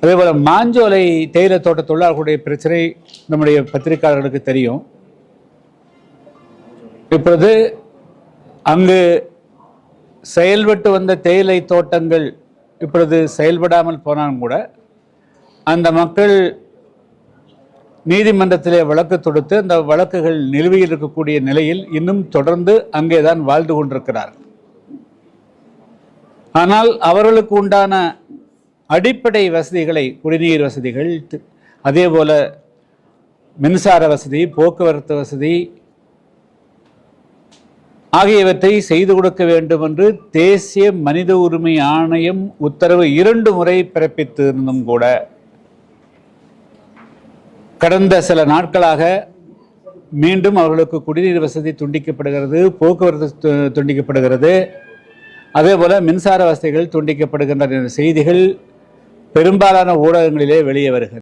அதே போல மாஞ்சோலை தேயிலை தோட்ட தொழிலாளர்களுடைய பிரச்சனை நம்முடைய பத்திரிகையாளர்களுக்கு தெரியும். இப்பொழுது அங்கு செயல்பட்டு வந்த தேயிலை தோட்டங்கள் இப்பொழுது செயல்படாமல் போனாலும் கூட அந்த மக்கள் நீதிமன்றத்திலே வழக்கு தொடுத்து அந்த வழக்குகள் நிலுவையில் இருக்கக்கூடிய நிலையில் இன்னும் தொடர்ந்து அங்கேதான் வாழ்ந்து கொண்டிருக்கிறார். ஆனால் அவர்களுக்கு உண்டான அடிப்படை வசதிகளை, குடிநீர் வசதிகள், அதே போல மின்சார வசதி, போக்குவரத்து வசதி ஆகியவற்றை செய்து கொடுக்க வேண்டும் என்று தேசிய மனித உரிமை ஆணையம் உத்தரவு 2 முறை பிறப்பித்திருந்தும் கூட கடந்த சில நாட்களாக மீண்டும் அவர்களுக்கு குடிநீர் வசதி துண்டிக்கப்படுகிறது, போக்குவரத்து துண்டிக்கப்படுகிறது, அதே போல மின்சார வசதிகள் துண்டிக்கப்படுகின்ற செய்திகள் பெரும்பாலான ஊடகங்களிலே வெளியே வருகிறது.